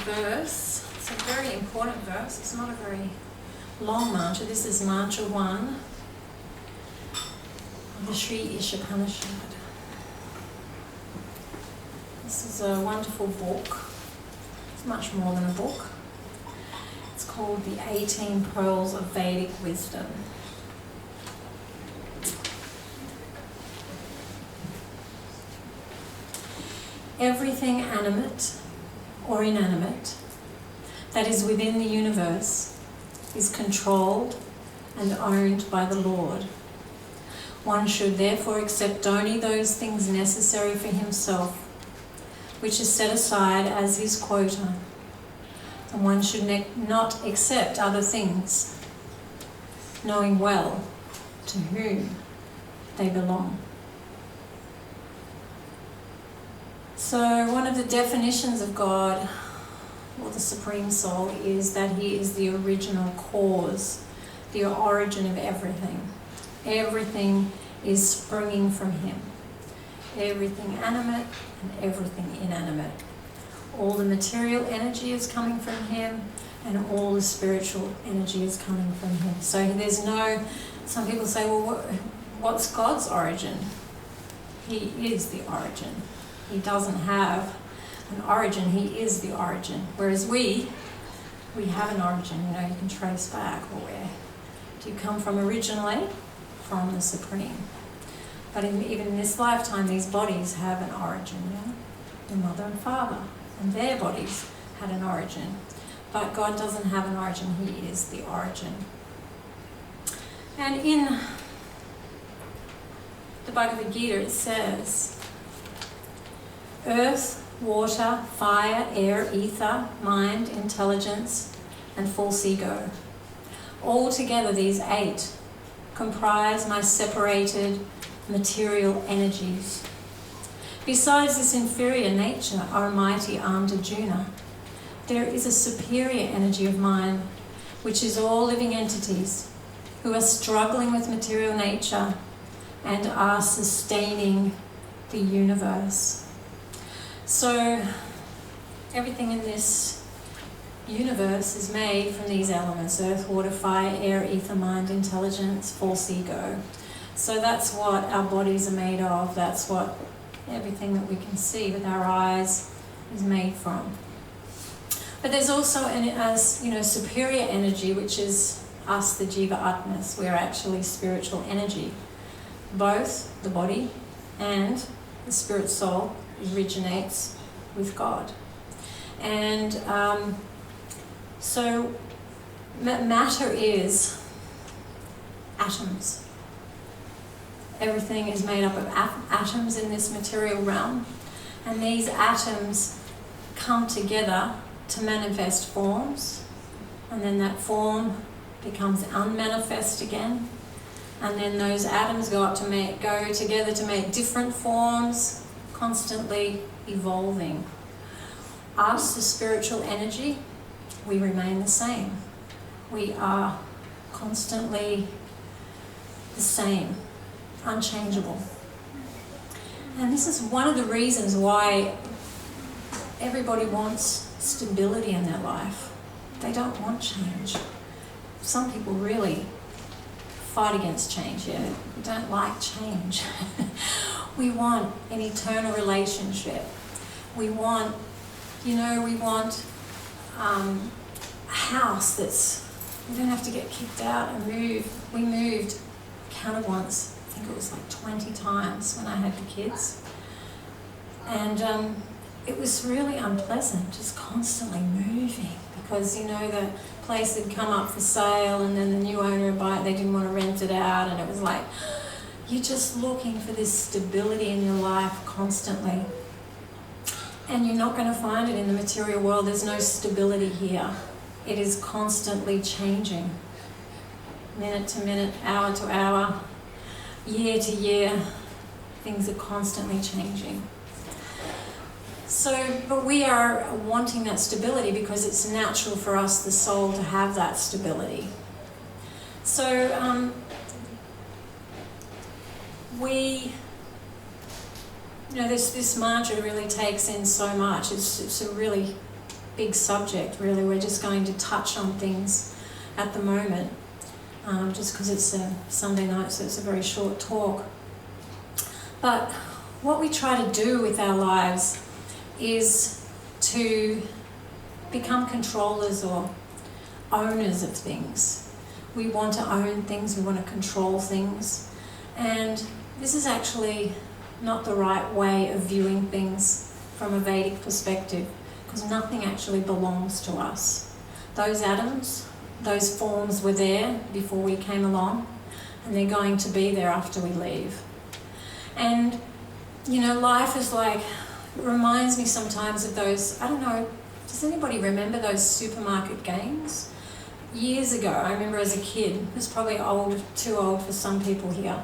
verse. It's a very important verse. It's not a very long mantra. This is mantra 1 of the Sri Ishopanishad. This is a wonderful book. It's much more than a book. It's called the 18 Pearls of Vedic Wisdom. Everything animate or inanimate that is within the universe is controlled and owned by the Lord. One should therefore accept only those things necessary for himself, which is set aside as his quota, and one should not accept other things, knowing well to whom they belong. So one of the definitions of God, or the Supreme Soul, is that he is the original cause, the origin of everything. Everything is springing from him. Everything animate and everything inanimate. All the material energy is coming from him, and all the spiritual energy is coming from him. So there's no, some people say, well, what's God's origin? He is the origin. He doesn't have an origin, he is the origin. Whereas we have an origin, you can trace back, or where do you come from originally? From the Supreme. But even in this lifetime, these bodies have an origin, the mother and father, and their bodies had an origin. But God doesn't have an origin, he is the origin. And in the Bhagavad Gita it says, earth, water, fire, air, ether, mind, intelligence, and false ego. All together these 8 comprise my separated material energies. Besides this inferior nature, O mighty armed Arjuna, there is a superior energy of mine, which is all living entities who are struggling with material nature and are sustaining the universe. So everything in this universe is made from these elements: earth, water, fire, air, ether, mind, intelligence, false ego. So that's what our bodies are made of. That's what everything that we can see with our eyes is made from. But there's also superior energy, which is us, the Jiva Atmas. We're actually spiritual energy. Both the body and the spirit soul originates with God. And so matter is atoms. Everything is made up of atoms in this material realm, and these atoms come together to manifest forms, and then that form becomes unmanifest again, and then those atoms go together to make different forms, constantly evolving. Us, the spiritual energy, we remain the same. We are constantly the same, unchangeable. And this is one of the reasons why everybody wants stability in their life. They don't want change. Some people really fight against change, We don't like change. We want an eternal relationship. We want a house we don't have to get kicked out and move. We moved, I counted once, I think it was like 20 times when I had the kids. And it was really unpleasant, just constantly moving, because the place had come up for sale, and then the new owner would buy it, they didn't want to rent it out, and it was like, you're just looking for this stability in your life constantly. And you're not going to find it in the material world. There's no stability here. It is constantly changing. Minute to minute, hour to hour, year to year, things are constantly changing. But we are wanting that stability because it's natural for us, the soul, to have that stability. So this mantra really takes in so much. It's a really big subject, really. We're just going to touch on things at the moment, just because it's a Sunday night, so it's a very short talk. But what we try to do with our lives is to become controllers or owners of things. We want to own things, we want to control things. And this is actually not the right way of viewing things from a Vedic perspective, because nothing actually belongs to us. Those atoms, those forms were there before we came along, and they're going to be there after we leave. And, you know, life is like, it reminds me sometimes of those, I don't know, does anybody remember those supermarket games? Years ago, I remember as a kid, it was probably too old for some people here,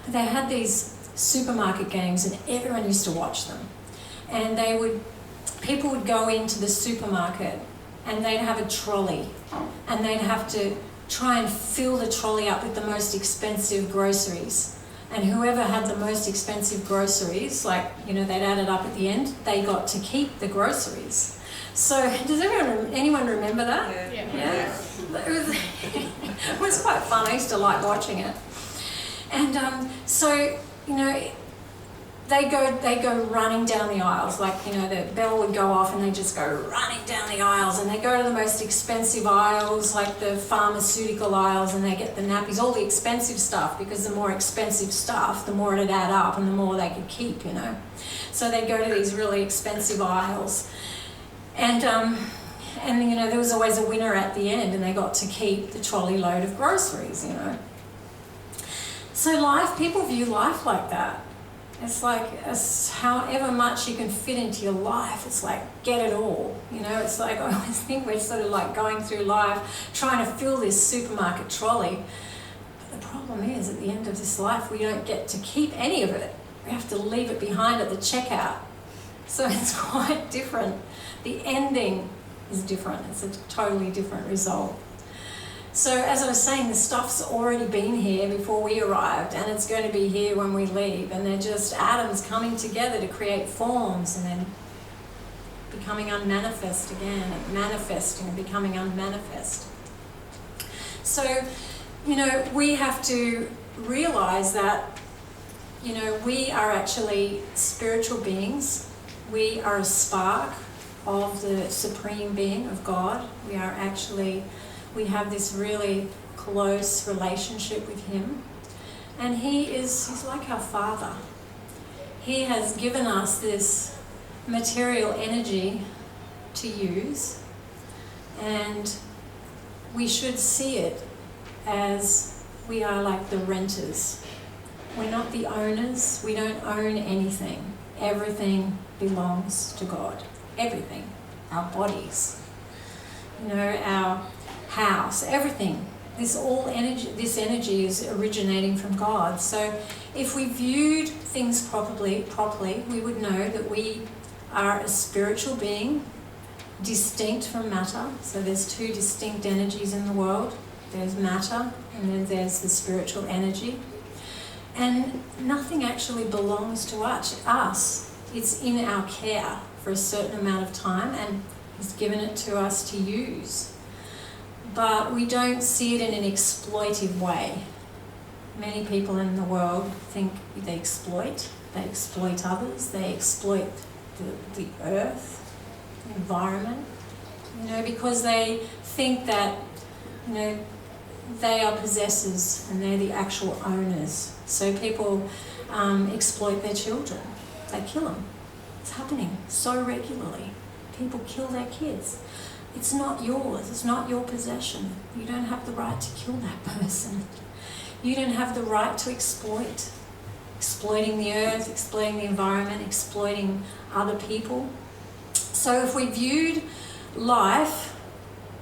but they had these supermarket games and everyone used to watch them. And people would go into the supermarket and they'd have a trolley and they'd have to try and fill the trolley up with the most expensive groceries. And whoever had the most expensive groceries, like, you know, they'd add it up at the end, they got to keep the groceries. So does anyone remember that? Yeah. It was quite fun. I used to like watching it. And so, you know, they go running down the aisles, like, you know, the bell would go off and they just go running down the aisles, and they go to the most expensive aisles, like the pharmaceutical aisles, and they get the nappies, all the expensive stuff, because the more expensive stuff, the more it'd add up and the more they could keep, you know. So they'd go to these really expensive aisles. And you know, there was always a winner at the end, and they got to keep the trolley load of groceries, you know. So people view life like that. It's like, however much you can fit into your life, it's like, get it all, you know. It's like, I always think we're sort of like going through life trying to fill this supermarket trolley. But the problem is, at the end of this life, we don't get to keep any of it. We have to leave it behind at the checkout. So it's quite different. The ending is different. It's a totally different result. So as I was saying, the stuff's already been here before we arrived, and it's going to be here when we leave. And they're just atoms coming together to create forms and then becoming unmanifest again, and manifesting and becoming unmanifest. So, you know, we have to realize that, you know, we are actually spiritual beings. We are a spark of the Supreme Being, of God. We have this really close relationship with Him. And He's like our Father. He has given us this material energy to use, and we should see it as we are like the renters. We're not the owners. We don't own anything. Everything belongs to God. Everything. Our bodies, you know, our house, everything. This energy is originating from God. So if we viewed things properly, we would know that we are a spiritual being, distinct from matter. So there's two distinct energies in the world. There's matter, and then there's the spiritual energy. And nothing actually belongs to us. It's in our care for a certain amount of time, and He's given it to us to use. But we don't see it in an exploitive way. Many people in the world think they exploit others, they exploit the earth, the environment, you know, because they think that, you know, they are possessors and they're the actual owners. So people exploit their children. They kill them. It's happening so regularly. People kill their kids. It's not yours. It's not your possession. You don't have the right to kill that person. You don't have the right to exploit. Exploiting the earth, exploiting the environment, exploiting other people. So if we viewed life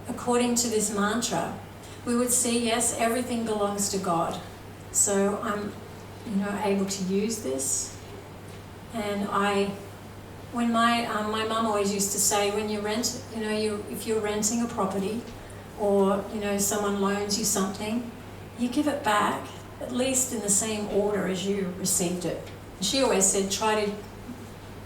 according to this mantra, we would see, yes, everything belongs to God. So I'm, you know, able to use this. And when my mum always used to say, when you rent, you know, if you're renting a property, or, you know, someone loans you something, you give it back at least in the same order as you received it. And she always said, try to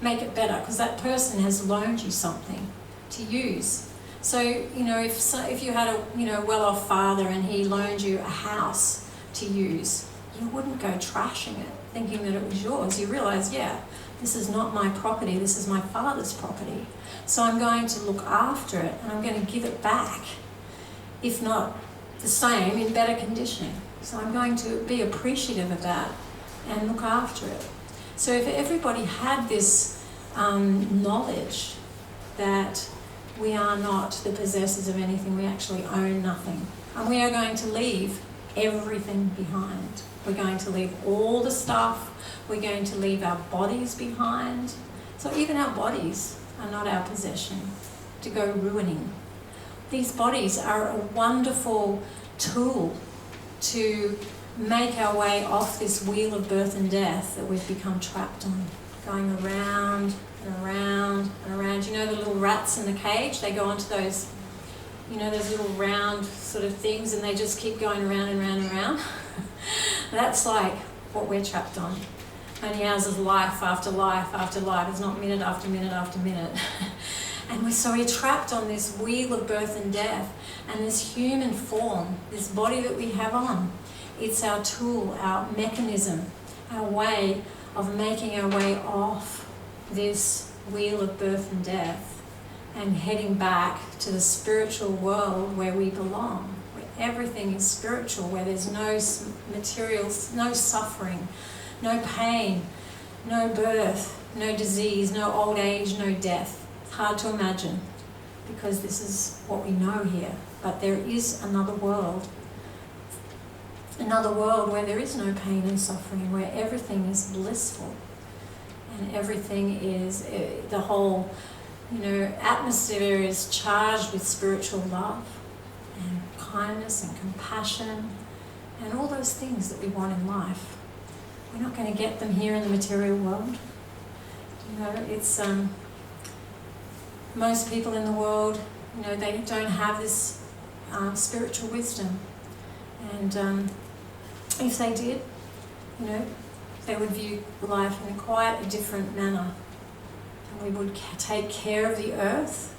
make it better, because that person has loaned you something. to use. So, if you had a well-off father and he loaned you a house to use, you wouldn't go trashing it, thinking that it was yours. You realise, this is not my property, this is my father's property. So I'm going to look after it and I'm going to give it back, if not the same, in better condition. So I'm going to be appreciative of that and look after it. So if everybody had this knowledge that we are not the possessors of anything, we actually own nothing, and we are going to leave everything behind. We're going to leave all the stuff, we're going to leave our bodies behind. So even our bodies are not our possession to go ruining. These bodies are a wonderful tool to make our way off this wheel of birth and death that we've become trapped on, going around and around and around. You know the little rats in the cage? They go onto those, those little round sort of things, and they just keep going around and around and around. That's like what we're trapped on. Only ours is life after life after life. It's not minute after minute after minute. And we're trapped on this wheel of birth and death. And this human form, this body that we have on, it's our tool, our mechanism, our way of making our way off this wheel of birth and death and heading back to the spiritual world where we belong, where everything is spiritual, where there's no materials, no suffering, no pain, no birth, no disease, no old age, no death. It's hard to imagine because this is what we know here. But there is another world where there is no pain and suffering, where everything is blissful and everything is, the whole, atmosphere is charged with spiritual love and kindness and compassion and all those things that we want in life. We're not going to get them here in the material world. It's most people in the world, they don't have this spiritual wisdom, and if they did, they would view life in quite a different manner. And we would take care of the earth.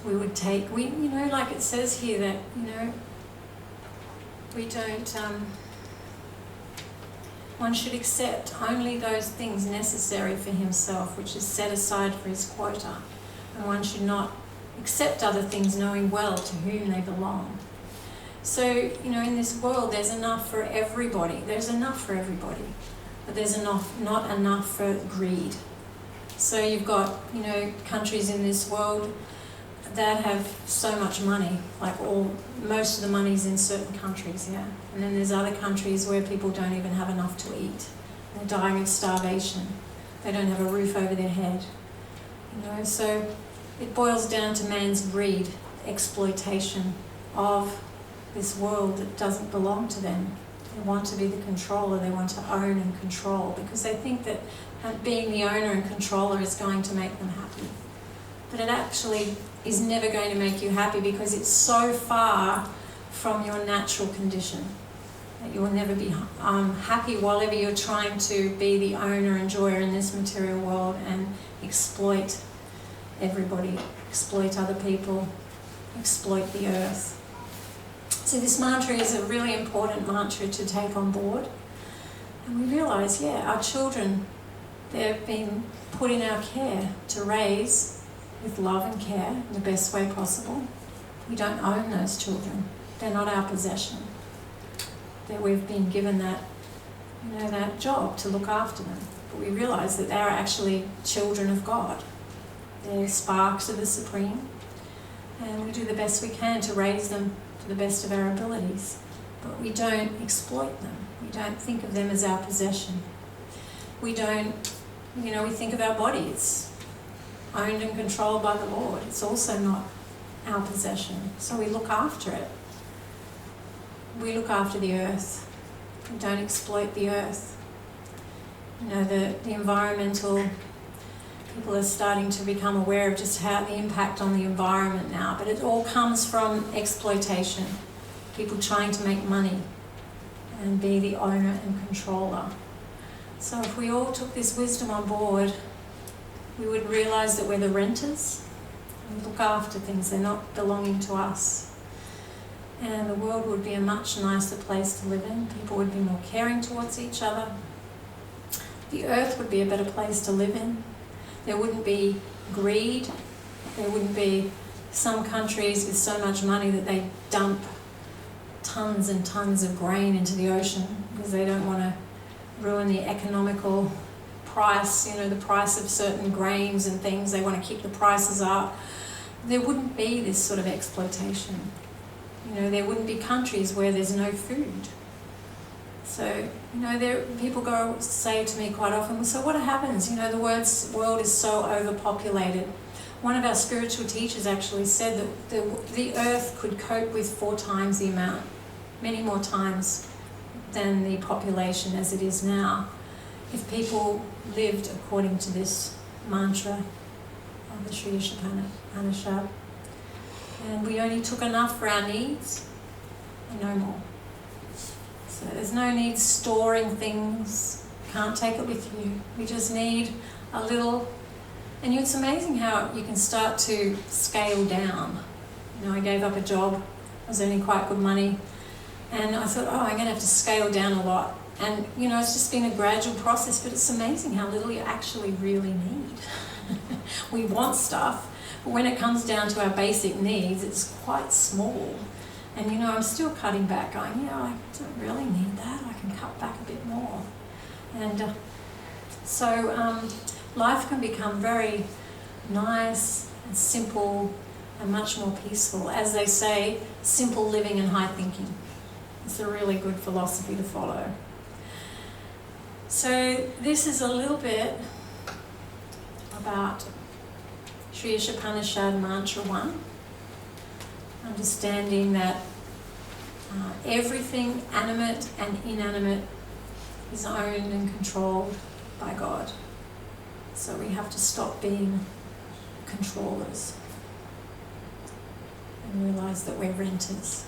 We would like it says here that, we don't, one should accept only those things necessary for himself, which is set aside for his quota. And one should not accept other things, knowing well to whom they belong. So, in this world, there's enough for everybody. There's enough for everybody. But there's not enough for greed. So you've got, countries in this world that have so much money, most of the money's in certain countries, And then there's other countries where people don't even have enough to eat. They're dying of starvation. They don't have a roof over their head. So it boils down to man's greed, exploitation of this world that doesn't belong to them. They want to be the controller, they want to own and control because they think that being the owner and controller is going to make them happy. But it actually is never going to make you happy because it's so far from your natural condition that you will never be happy while you're trying to be the owner, enjoyer in this material world and exploit everybody, exploit other people, exploit the earth. So this mantra is a really important mantra to take on board. And we realise, our children, they've been put in our care to raise with love and care in the best way possible. We don't own those children. They're not our possession. That we've been given that, that job to look after them. But we realise that they are actually children of God. They're sparks of the Supreme. And we do the best we can to raise them to the best of our abilities. But we don't exploit them. We don't think of them as our possession. We don't, we think of our body. It's owned and controlled by the Lord. It's also not our possession. So we look after it. We look after the earth. We don't exploit the earth. The environmental people are starting to become aware of just how the impact on the environment now, but it all comes from exploitation. People trying to make money and be the owner and controller. So if we all took this wisdom on board, we would realise that we're the renters We look after things, they're not belonging to us. And the world would be a much nicer place to live in. People would be more caring towards each other. The earth would be a better place to live in. There wouldn't be greed. There wouldn't be some countries with so much money that they dump tons and tons of grain into the ocean because they don't want to ruin the economical price, the price of certain grains and things. They want to keep the prices up. There wouldn't be this sort of exploitation. There wouldn't be countries where there's no food. So, people say to me quite often, so what happens? The world is so overpopulated. One of our spiritual teachers actually said that the earth could cope with 4 times the amount, many more times than the population as it is now, if people lived according to this mantra of the Sri Ishopanishad. And we only took enough for our needs and no more. So there's no need storing things. Can't take it with you. We just need a little. And it's amazing how you can start to scale down. I gave up a job. I was earning quite good money. And I thought, I'm going to have to scale down a lot. And, it's just been a gradual process, but it's amazing how little you actually really need. We want stuff. But when it comes down to our basic needs, it's quite small. And, I'm still cutting back, going, I don't really need that. I can cut back a bit more. And so life can become very nice and simple and much more peaceful. As they say, simple living and high thinking. It's a really good philosophy to follow. So this is a little bit about Sri Ishopanishad Mantra 1, understanding that everything animate and inanimate is owned and controlled by God. So we have to stop being controllers and realize that we're renters.